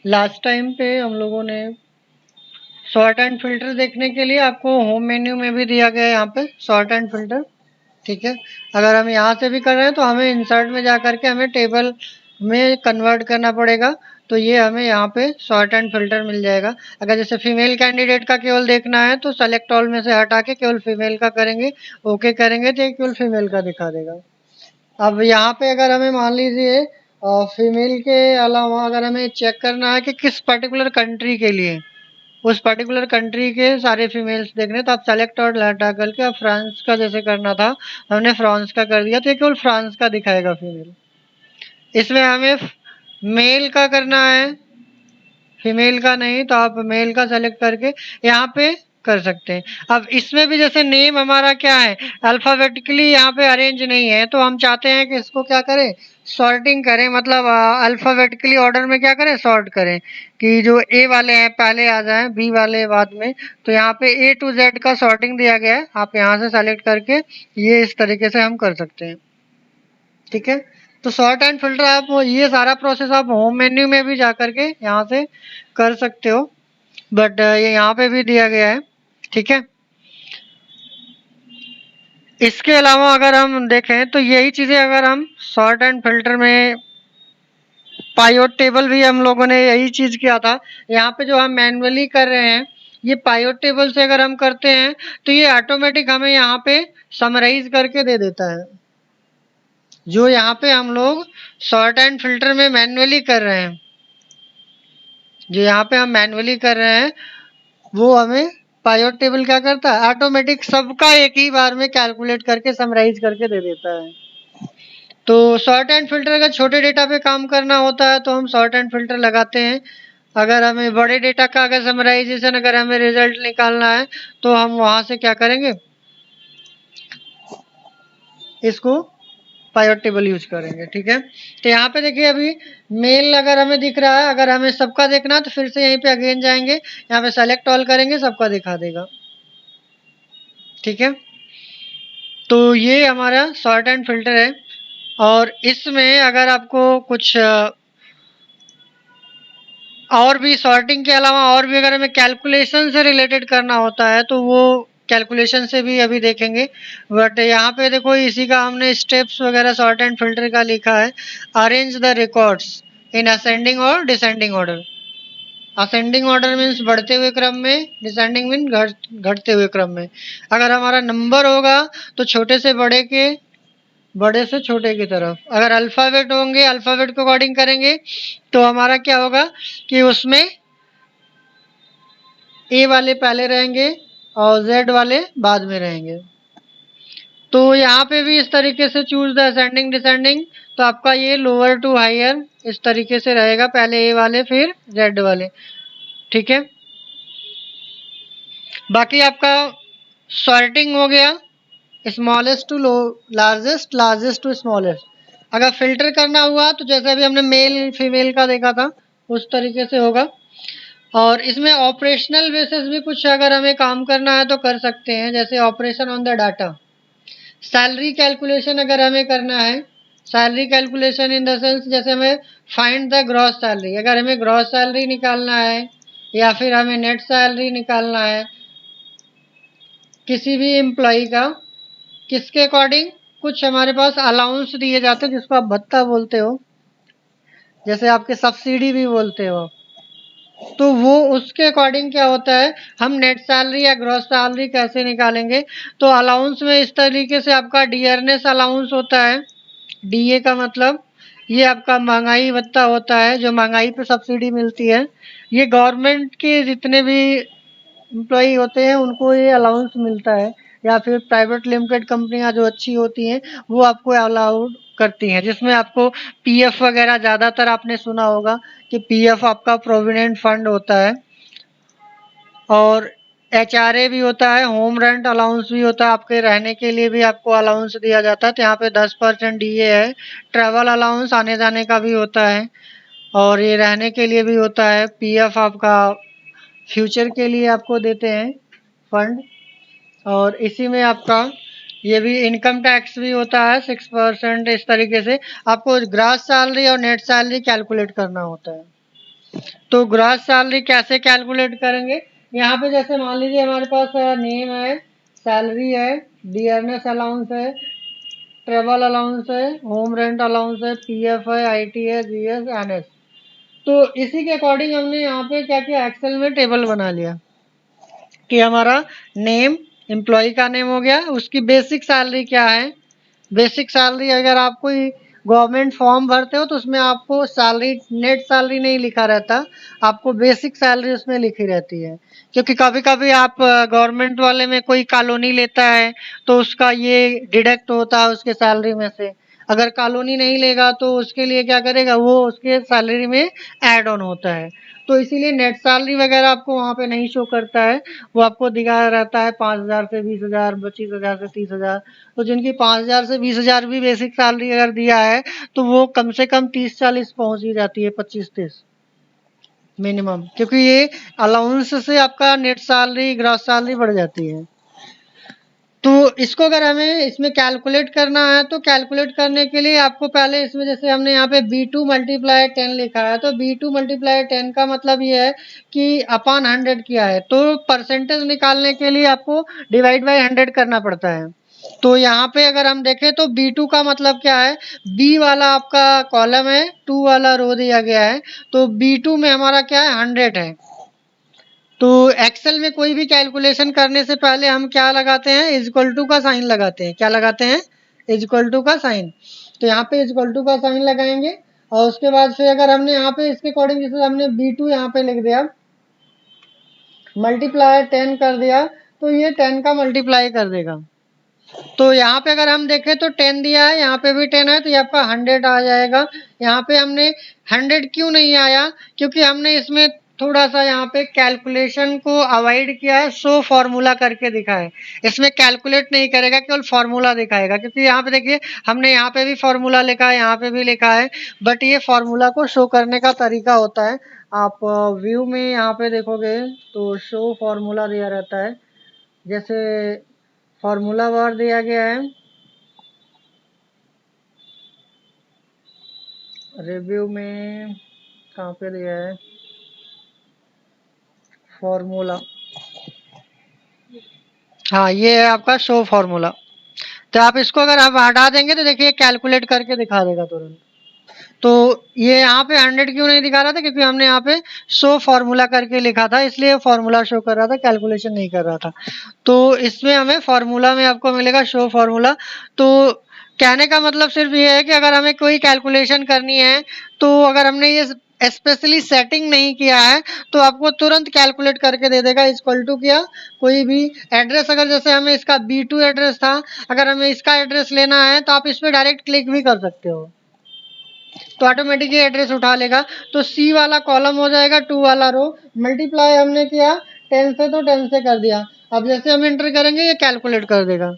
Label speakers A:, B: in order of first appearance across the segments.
A: Last time पे हम लोगों ने सॉर्ट एंड फिल्टर देखने के लिए आपको होम मेन्यू में भी दिया गया है यहाँ पे सॉर्ट एंड फिल्टर। ठीक है, अगर हम यहाँ से भी कर रहे हैं तो हमें इंसर्ट में जा करके हमें टेबल में कन्वर्ट करना पड़ेगा, तो ये हमें यहाँ पे सॉर्ट एंड फिल्टर मिल जाएगा। अगर जैसे फीमेल कैंडिडेट का केवल देखना है तो सेलेक्ट ऑल में से हटा के केवल फीमेल का करेंगे, ओके करेंगे तो ये केवल फीमेल का दिखा देगा। अब यहाँ पे अगर हमें मान लीजिए फीमेल के अलावा अगर हमें चेक करना है कि किस पर्टिकुलर कंट्री के लिए, उस पर्टिकुलर कंट्री के सारे फीमेल्स देखने, तो आप सेलेक्ट और हटा करके अब फ्रांस का जैसे करना था हमने फ्रांस का कर दिया, तो ये केवल फ्रांस का दिखाएगा फीमेल। इसमें हमें मेल का करना है, फीमेल का नहीं, तो आप मेल का सेलेक्ट करके यहाँ पे कर सकते हैं। अब इसमें भी जैसे नेम हमारा क्या है, अल्फाबेटिकली यहाँ पे अरेंज नहीं है, तो हम चाहते हैं कि इसको क्या करें, सॉर्टिंग करें, मतलब अल्फाबेटिकली ऑर्डर में क्या करें, सॉर्ट करें, कि जो ए वाले हैं पहले आ जाएं, बी वाले बाद में। तो यहाँ पे ए टू जेड का सॉर्टिंग दिया गया है, आप यहाँ से सेलेक्ट करके ये इस तरीके से हम कर सकते हैं। ठीक है, तो सॉर्ट एंड फिल्टर आप ये सारा प्रोसेस आप होम मेन्यू में भी जा करके यहाँ से कर सकते हो, बट ये यहाँ पे भी दिया गया है। ठीक है, इसके अलावा अगर हम देखें तो यही चीजें अगर हम सॉर्ट एंड फिल्टर में पाइवट टेबल भी हम लोगों ने यही चीज किया था। यहाँ पे जो हम मैन्युअली कर रहे हैं ये पाइवट टेबल से अगर हम करते हैं तो ये ऑटोमेटिक हमें यहाँ पे समराइज करके दे देता है। जो यहाँ पे हम लोग सॉर्ट एंड फिल्टर में मैन्युअली कर रहे हैं, जो यहाँ पे हम मैन्युअली कर रहे हैं वो हमें पाइवट टेबल क्या करता है, ऑटोमेटिक सबका एक ही बार में कैलकुलेट करके समराइज करके दे देता है। तो सॉर्ट एंड फिल्टर अगर छोटे डेटा पे काम करना होता है तो हम सॉर्ट एंड फिल्टर लगाते हैं। अगर हमें बड़े डेटा का अगर समराइजेशन अगर हमें रिजल्ट निकालना है तो हम वहां से क्या करेंगे, इसको पाइवट टेबल यूज करेंगे। ठीक है, तो यहाँ पे देखिए अभी मेल अगर हमें दिख रहा है, अगर हमें सबका देखना है तो फिर से यहीं पे अगेन जाएंगे, यहाँ पे सेलेक्ट ऑल करेंगे, सबका दिखा देगा। ठीक है, तो ये हमारा सॉर्ट एंड फिल्टर है। और इसमें अगर आपको कुछ और भी सॉर्टिंग के अलावा और भी अगर हमें कैलकुलेशन से रिलेटेड करना होता है तो वो कैलकुलेशन से भी अभी देखेंगे। बट यहाँ पे देखो इसी का हमने स्टेप्स वगैरह सॉर्ट एंड फिल्टर का लिखा है, arrange the records in ascending और descending order. Ascending order means बढ़ते हुए क्रम में, डिसेंडिंग मीन घटते हुए क्रम में। अगर हमारा नंबर होगा तो छोटे से बड़े के, बड़े से छोटे की तरफ। अगर अल्फाबेट होंगे अल्फाबेट के अकॉर्डिंग करेंगे तो हमारा क्या होगा कि उसमें ए वाले पहले रहेंगे और जेड वाले बाद में रहेंगे। तो यहाँ पे भी इस तरीके से चूज द असेंडिंग डिसेंडिंग, तो आपका ये लोअर टू हायर इस तरीके से रहेगा, पहले ए वाले फिर जेड वाले। ठीक है, बाकी आपका सॉर्टिंग हो गया smallest to largest, largest to smallest. अगर फिल्टर करना हुआ तो जैसे अभी हमने मेल फीमेल का देखा था उस तरीके से होगा। और इसमें ऑपरेशनल बेसिस भी कुछ अगर हमें काम करना है तो कर सकते हैं, जैसे operation on the data. Salary calculation अगर हमें करना है, salary calculation in the sense जैसे हमें फाइंड द ग्रॉस सैलरी, अगर हमें ग्रॉस सैलरी निकालना है या फिर हमें नेट सैलरी निकालना है किसी भी एम्प्लॉय का, किसके अकॉर्डिंग, कुछ हमारे पास अलाउंस दिए जाते हैं जिसको आप भत्ता बोलते हो, जैसे आपके सब्सिडी भी बोलते हो, तो वो उसके अकॉर्डिंग क्या होता है, हम नेट सैलरी या ग्रॉस सैलरी कैसे निकालेंगे। तो अलाउंस में इस तरीके से आपका डियरनेस अलाउंस होता है, डीए का मतलब ये आपका महंगाई भत्ता होता है, जो महंगाई पे सब्सिडी मिलती है। ये गवर्नमेंट के जितने भी एम्प्लॉई होते हैं उनको ये अलाउंस मिलता है, या फिर प्राइवेट लिमिटेड कंपनियां जो अच्छी होती हैं वो आपको अलाउड करती हैं, जिसमें आपको पीएफ वगैरह ज़्यादातर आपने सुना होगा कि पीएफ आपका प्रोविडेंट फंड होता है, और एचआरए भी होता है, होम रेंट अलाउंस भी होता है, आपके रहने के लिए भी आपको अलाउंस दिया जाता है, तो यहाँ पे 10% डीए है। ट्रैवल अलाउंस आने जाने का भी होता है, और ये रहने के लिए भी होता है। पीएफ आपका फ्यूचर के लिए आपको देते हैं फंड, और इसी में आपका ये भी इनकम टैक्स भी होता है 6%। इस तरीके से आपको ग्रॉस सैलरी और नेट सैलरी कैलकुलेट करना होता है। तो ग्रॉस सैलरी कैसे कैलकुलेट करेंगे? यहाँ पे जैसे मान लीजिए हमारे पास नेम है, सैलरी है, डियरनेस अलाउंस है, ट्रेवल अलाउंस है, होम रेंट अलाउंस है, पीएफ है, आईटी है, जीएस, एनएस। तो इसी के अकॉर्डिंग हमने यहाँ पे क्या किया, एक्सेल में टेबल बना लिया कि हमारा नेम, एम्प्लॉय का नेम हो गया, उसकी बेसिक सैलरी क्या है। बेसिक सैलरी अगर आप कोई गवर्नमेंट फॉर्म भरते हो तो उसमें आपको सैलरी, नेट सैलरी नहीं लिखा रहता, आपको बेसिक सैलरी उसमें लिखी रहती है। क्योंकि कभी कभी आप गवर्नमेंट वाले में कोई कॉलोनी लेता है तो उसका ये डिडक्ट होता है उसके सैलरी में से। अगर कॉलोनी नहीं लेगा तो उसके लिए क्या करेगा, वो उसके सैलरी में ऐड ऑन होता है। तो इसीलिए नेट सैलरी वगैरह आपको वहाँ पे नहीं शो करता है, वो आपको दिखा रहता है 5,000 से 20,000, 25,000 से 30,000। तो जिनकी 5,000 से 20,000 भी बेसिक सैलरी अगर दिया है तो वो कम से कम 30-40 पहुंच ही जाती है, 25-30 मिनिमम, क्योंकि ये अलाउंस से आपका नेट सैलरी, ग्रॉस सैलरी बढ़ जाती है। तो इसको अगर हमें इसमें कैलकुलेट करना है तो कैलकुलेट करने के लिए आपको पहले इसमें, जैसे हमने यहाँ पे B2 मल्टीप्लाई 10 लिखा है, तो B2 मल्टीप्लाई 10 का मतलब ये है कि अपॉन 100 किया है, तो परसेंटेज निकालने के लिए आपको डिवाइड बाय 100 करना पड़ता है। तो यहाँ पे अगर हम देखें तो B2 का मतलब क्या है, B वाला आपका कॉलम है, 2 वाला रो दिया गया है, तो B2 में हमारा क्या है, 100 है। तो एक्सेल में कोई भी कैलकुलेशन करने से पहले हम क्या लगाते हैं, इज इक्वल टू का साइन लगाते हैं। क्या लगाते हैं, इज इक्वल टू का साइन। तो यहाँ पे इज इक्वल टू का साइन लगाएंगे और उसके बाद फिर अगर हमने यहाँ पे इसके अकॉर्डिंग, जैसे हमने B2 यहाँ पे लिख दिया, मल्टीप्लाई 10 कर दिया, तो ये 10 का मल्टीप्लाई कर देगा। तो यहाँ पे अगर हम देखें तो 10 दिया है, यहाँ पे भी 10 है, तो ये आपका 100 आ जाएगा। यहाँ पे हमने 100 क्यों नहीं आया, क्योंकि हमने इसमें थोड़ा सा यहाँ पे कैलकुलेशन को अवॉइड किया है, शो फॉर्मूला करके दिखा है। इसमें कैलकुलेट नहीं करेगा, केवल फॉर्मूला दिखाएगा। क्योंकि यहाँ पे देखिए हमने यहाँ पे भी फॉर्मूला लिखा है, यहाँ पे भी लिखा है, बट ये फॉर्मूला को शो करने का तरीका होता है। आप व्यू में यहाँ पे देखोगे तो शो फॉर्मूला दिया रहता है, जैसे फॉर्मूला बार दिया गया है, रिव्यू में कहाँ पे दिया है फॉर्मूला, हाँ ये है आपका शो फॉर्मूला। तो आप इसको अगर आप हटा देंगे तो देखिए कैलकुलेट करके दिखा देगा तुरंत। तो ये यहाँ पे 100 क्यों नहीं दिखा रहा था, क्योंकि हमने यहाँ पे शो फॉर्मूला करके लिखा था, इसलिए फॉर्मूला शो कर रहा था, कैलकुलेशन नहीं कर रहा था। तो इसमें हमें फॉर्मूला में आपको मिलेगा शो फॉर्मूला। तो कहने का मतलब सिर्फ ये है कि अगर हमें कोई कैलकुलेशन करनी है तो अगर हमने ये स्पेशली सेटिंग नहीं किया है तो आपको तुरंत कैलकुलेट करके दे देगा। इक्वल टू किया, कोई भी एड्रेस, अगर जैसे हमें इसका B2 एड्रेस था, अगर हमें इसका एड्रेस लेना है तो आप इस पर डायरेक्ट क्लिक भी कर सकते हो, तो ऑटोमेटिक ये एड्रेस उठा लेगा। तो C वाला कॉलम हो जाएगा, 2 वाला रो, मल्टीप्लाई हमने किया 10 से तो 10 से कर दिया। अब जैसे हम एंटर करेंगे ये कैलकुलेट कर देगा।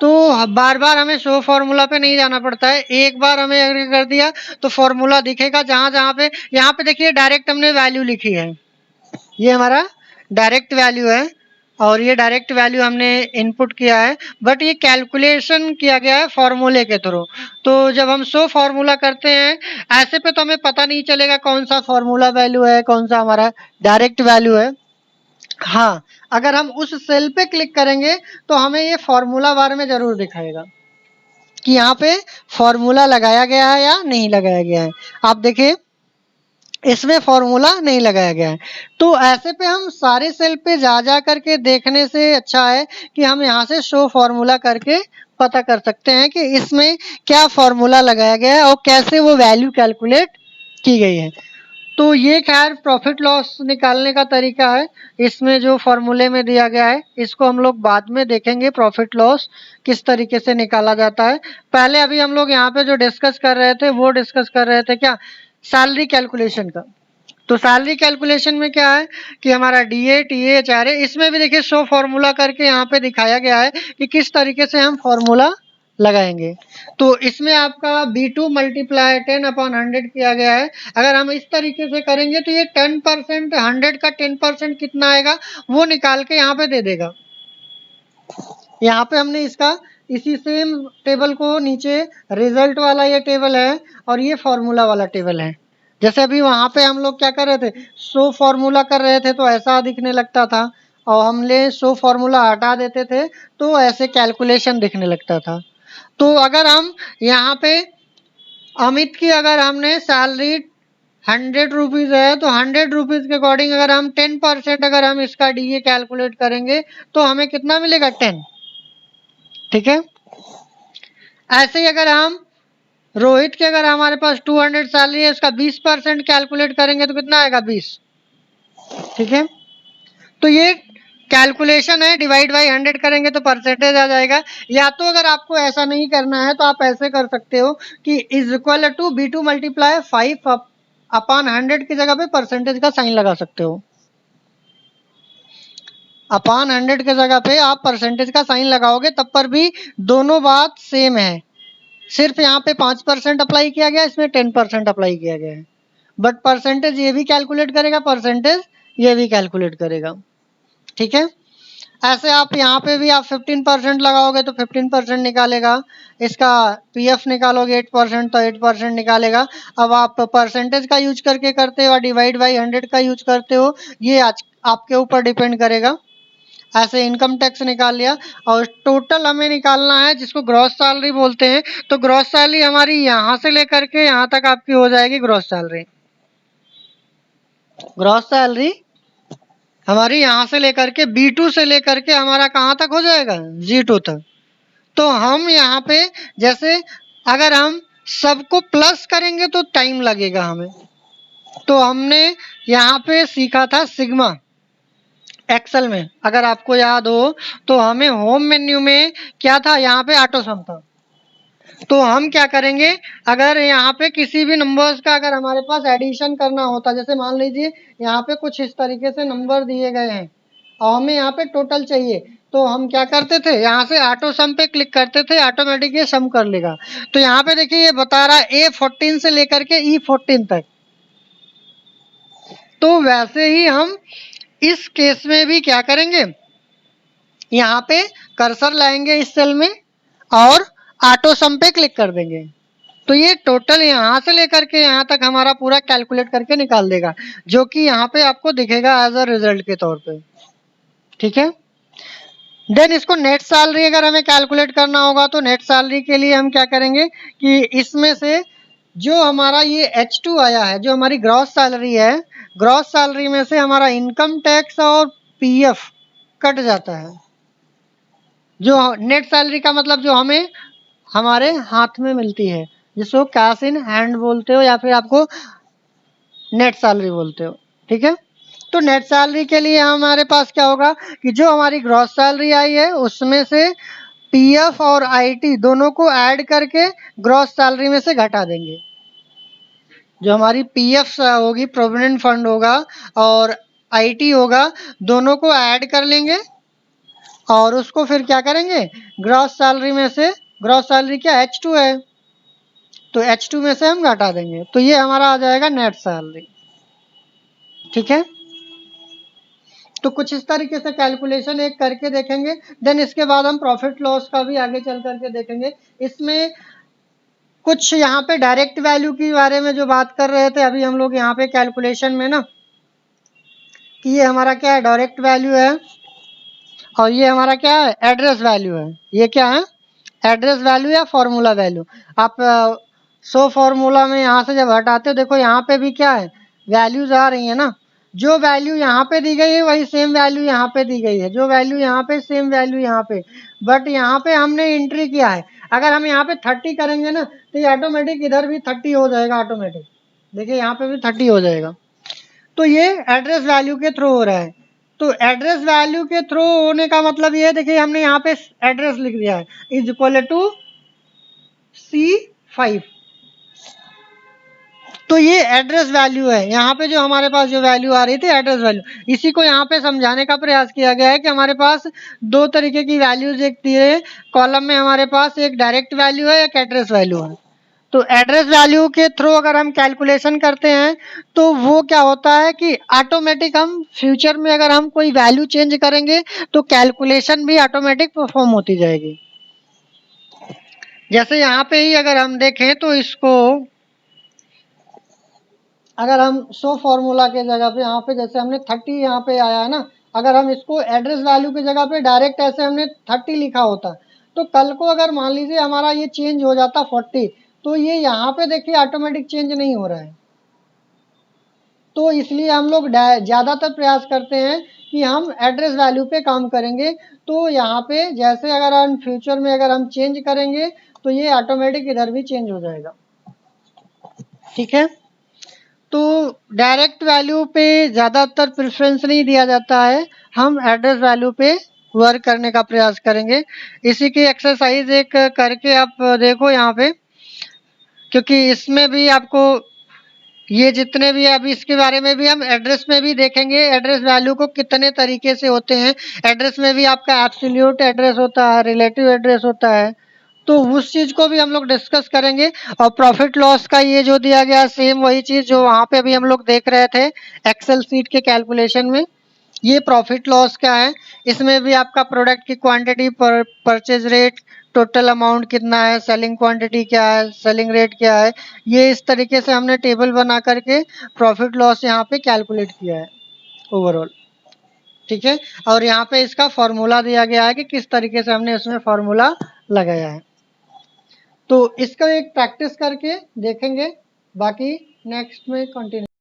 A: तो बार बार हमें शो फॉर्मूला पे नहीं जाना पड़ता है, एक बार हमें एग्री कर दिया तो फॉर्मूला दिखेगा जहां जहां पे। यहाँ पे देखिए डायरेक्ट हमने वैल्यू लिखी है, ये हमारा डायरेक्ट वैल्यू है और ये डायरेक्ट वैल्यू हमने इनपुट किया है, बट ये कैलकुलेशन किया गया है फॉर्मूले के थ्रू। तो जब हम शो फॉर्मूला करते हैं ऐसे पे तो हमें पता नहीं चलेगा कौन सा फॉर्मूला वैल्यू है, कौन सा हमारा डायरेक्ट वैल्यू है। हाँ, अगर हम उस सेल पे क्लिक करेंगे तो हमें ये फॉर्मूला बार में जरूर दिखाएगा कि यहाँ पे फॉर्मूला लगाया गया है या नहीं लगाया गया है। आप देखिए इसमें फॉर्मूला नहीं लगाया गया है। तो ऐसे पे हम सारे सेल पे जा जा करके देखने से अच्छा है कि हम यहाँ से शो फॉर्मूला करके पता कर सकते हैं कि इसमें क्या फॉर्मूला लगाया गया है और कैसे वो वैल्यू कैलकुलेट की गई है। तो ये खैर प्रॉफिट लॉस निकालने का तरीका है, इसमें जो फॉर्मूले में दिया गया है इसको हम लोग बाद में देखेंगे प्रॉफिट लॉस किस तरीके से निकाला जाता है। पहले अभी हम लोग यहाँ पे जो डिस्कस कर रहे थे वो डिस्कस कर रहे थे क्या, सैलरी कैलकुलेशन का। तो सैलरी कैलकुलेशन में क्या है कि हमारा DA TA HRA, इसमें भी देखिए शो फॉर्मूला करके यहाँ पे दिखाया गया है कि किस तरीके से हम फॉर्मूला लगाएंगे। तो इसमें आपका B2 मल्टीप्लाई 10/100 किया गया है। अगर हम इस तरीके से करेंगे तो ये 10%, 100 का 10% कितना आएगा वो निकाल के यहाँ पे दे देगा। यहाँ पे हमने इसका इसी सेम टेबल को नीचे, रिजल्ट वाला ये टेबल है और ये फॉर्मूला वाला टेबल है। जैसे अभी वहां पे हम लोग क्या कर रहे थे, शो फॉर्मूला कर रहे थे तो ऐसा दिखने लगता था, और हमने शो फॉर्मूला हटा देते थे तो ऐसे कैलकुलेशन दिखने लगता था। तो अगर हम यहाँ पे अमित की अगर हमने सैलरी 100 रुपीज है तो 100 रुपीज के अकॉर्डिंग अगर हम 10% अगर हम इसका डीए कैलकुलेट करेंगे तो हमें कितना मिलेगा, 10। ठीक है। ऐसे ही अगर हम रोहित के अगर हमारे पास 200 सैलरी है, इसका 20% कैलकुलेट करेंगे तो कितना आएगा, 20। ठीक है। तो ये कैलकुलेशन है, डिवाइड बाई 100 करेंगे तो परसेंटेज आ जाएगा। या तो अगर आपको ऐसा नहीं करना है तो आप ऐसे कर सकते हो कि is equal to B2 multiply 5 upon 100 की जगह पे परसेंटेज का साइन लगा सकते हो। अपॉन 100 के जगह पे आप परसेंटेज का साइन लगाओगे तब पर भी दोनों बात सेम है, सिर्फ यहाँ पे 5% अप्लाई किया गया, इसमें 10% अप्लाई किया गया है। बट परसेंटेज ये भी कैलकुलेट करेगा, परसेंटेज ये भी कैलकुलेट करेगा। ठीक है। ऐसे आप यहाँ पे भी आप 15% लगाओगे तो 15% निकालेगा, इसका पीएफ निकालोगे 8% तो 8% निकालेगा। अब आप परसेंटेज का यूज करके करते हो, डिवाइड बाई 100 का यूज करते हो, ये आज आपके ऊपर डिपेंड करेगा। ऐसे इनकम टैक्स निकाल लिया, और टोटल हमें निकालना है जिसको ग्रॉस सैलरी बोलते हैं। तो ग्रॉस सैलरी हमारी यहाँ से लेकर के यहाँ तक आपकी हो जाएगी ग्रॉस सैलरी। ग्रॉस सैलरी हमारी यहाँ से लेकर के B2 से लेकर के हमारा कहाँ तक हो जाएगा, G2 तक। तो हम यहाँ पे जैसे अगर हम सबको प्लस करेंगे तो टाइम लगेगा हमें, तो हमने यहाँ पे सीखा था सिग्मा एक्सेल में, अगर आपको याद हो तो हमें होम मेन्यू में क्या था, यहाँ पे ऑटो सम था। तो हम क्या करेंगे, अगर यहाँ पे किसी भी नंबर्स का अगर हमारे पास एडिशन करना होता, जैसे मान लीजिए यहाँ पे कुछ इस तरीके से नंबर दिए गए हैं और हमें यहाँ पे टोटल चाहिए, तो हम क्या करते थे, यहाँ से ऑटो सम पे क्लिक करते थे, ऑटोमेटिक ये सम कर लेगा। तो यहाँ पे देखिए ये बता रहा है A14 से लेकर के E14 तक। तो वैसे ही हम इस केस में भी क्या करेंगे, यहाँ पे कर्सर लाएंगे इस सेल में और ऑटो सम पे क्लिक कर देंगे, तो ये टोटल यहाँ से लेकर के यहाँ तक हमारा पूरा कैलकुलेट करके निकाल देगा, जो कि यहाँ पे आपको दिखेगा एज अ रिजल्ट के तौर पे। ठीक है। देन इसको नेट सैलरी अगर हमें कैलकुलेट करना होगा तो नेट सैलरी के लिए हम क्या करेंगे कि इसमें से जो हमारा ये H2 आया है, जो हमारी ग्रॉस सैलरी है, ग्रॉस सैलरी में से हमारा इनकम टैक्स और पीएफ कट जाता है। जो नेट सैलरी का मतलब जो हमें हमारे हाथ में मिलती है, जिसको कैश इन हैंड बोलते हो या फिर आपको नेट सैलरी बोलते हो। ठीक है। तो नेट सैलरी के लिए हमारे पास क्या होगा कि जो हमारी ग्रॉस सैलरी आई है उसमें से पीएफ और आईटी दोनों को ऐड करके ग्रॉस सैलरी में से घटा देंगे। जो हमारी पीएफ होगी, प्रोविडेंट फंड होगा, और आईटी होगा, दोनों को ऐड कर लेंगे और उसको फिर क्या करेंगे, ग्रॉस सैलरी में से, ग्रॉस सैलरी क्या H2 है, तो H2 में से हम घटा देंगे, तो ये हमारा आ जाएगा नेट सैलरी। ठीक है। तो कुछ इस तरीके से कैलकुलेशन एक करके देखेंगे। देन इसके बाद हम प्रॉफिट लॉस का भी आगे चल करके देखेंगे। इसमें कुछ यहाँ पे डायरेक्ट वैल्यू के बारे में जो बात कर रहे थे अभी हम लोग यहाँ पे कैलकुलेशन में ना, कि ये हमारा क्या है, डायरेक्ट वैल्यू है, और ये हमारा क्या है, एड्रेस वैल्यू है। ये क्या है, एड्रेस वैल्यू या फॉर्मूला वैल्यू। आप सो फॉर्मूला में यहाँ से जब हटाते हो, देखो यहाँ पे भी क्या है, वैल्यूज आ रही है ना, जो वैल्यू यहाँ पे दी गई है वही सेम वैल्यू यहाँ पे दी गई है, जो वैल्यू यहाँ पे सेम वैल्यू यहाँ पे, बट यहाँ पे हमने एंट्री किया है। अगर हम यहाँ पे 30 करेंगे ना तो ये ऑटोमेटिक इधर भी 30 हो जाएगा, ऑटोमेटिक देखिए यहाँ पे भी 30 हो जाएगा। तो ये एड्रेस वैल्यू के थ्रू हो रहा है। तो एड्रेस वैल्यू के थ्रू होने का मतलब ये है, देखिए हमने यहाँ पे एड्रेस लिख दिया है इज इक्वल टू C5, तो ये एड्रेस वैल्यू है। यहाँ पे जो हमारे पास जो वैल्यू आ रही थी एड्रेस वैल्यू, इसी को यहाँ पे समझाने का प्रयास किया गया है कि हमारे पास दो तरीके की वैल्यूज एक दिए कॉलम में, हमारे पास एक डायरेक्ट वैल्यू है, एक एड्रेस वैल्यू है। तो एड्रेस वैल्यू के थ्रू अगर हम कैलकुलेशन करते हैं तो वो क्या होता है कि ऑटोमेटिक हम फ्यूचर में अगर हम कोई वैल्यू चेंज करेंगे तो कैलकुलेशन भी ऑटोमेटिक परफॉर्म होती जाएगी। जैसे यहाँ पे ही अगर हम देखें तो इसको अगर हम शो फॉर्मूला के जगह पे यहाँ पे जैसे हमने 30 यहाँ पे आया है ना, अगर हम इसको एड्रेस वैल्यू की जगह पे डायरेक्ट ऐसे हमने 30 लिखा होता, तो कल को अगर मान लीजिए हमारा ये चेंज हो जाता 40, तो ये यहाँ पे देखिए ऑटोमेटिक चेंज नहीं हो रहा है। तो इसलिए हम लोग ज़्यादातर प्रयास करते हैं कि हम एड्रेस वैल्यू पे काम करेंगे। तो यहाँ पे जैसे अगर हम फ्यूचर में अगर हम चेंज करेंगे तो ये ऑटोमेटिक इधर भी चेंज हो जाएगा। ठीक है, तो डायरेक्ट वैल्यू पे ज़्यादातर प्रेफरेंस नहीं दिया जाता है, हम एड्रेस वैल्यू पे वर्क करने का प्रयास करेंगे। इसी की एक्सरसाइज एक करके आप देखो यहाँ पे, क्योंकि इसमें भी आपको ये जितने भी अभी इसके बारे में भी हम एड्रेस में भी देखेंगे, एड्रेस वैल्यू को कितने तरीके से होते हैं। एड्रेस में भी आपका एब्सोल्यूट एड्रेस होता है, रिलेटिव एड्रेस होता है, तो उस चीज को भी हम लोग डिस्कस करेंगे। और प्रॉफिट लॉस का ये जो दिया गया सेम वही चीज जो वहां पे अभी हम लोग देख रहे थे एक्सेल सीट के कैलकुलेशन में, ये प्रॉफिट लॉस क्या है। इसमें भी आपका प्रोडक्ट की quantity, purchase rate, total amount कितना है, सेलिंग क्वांटिटी क्या है, सेलिंग रेट क्या है, ये इस तरीके से हमने टेबल बना करके प्रॉफिट लॉस यहाँ पे कैलकुलेट किया है ओवरऑल। ठीक है, और यहाँ पे इसका फॉर्मूला दिया गया है कि किस तरीके से हमने इसमें फॉर्मूला लगाया है। तो इसका एक प्रैक्टिस करके देखेंगे, बाकी नेक्स्ट में कंटिन्यू।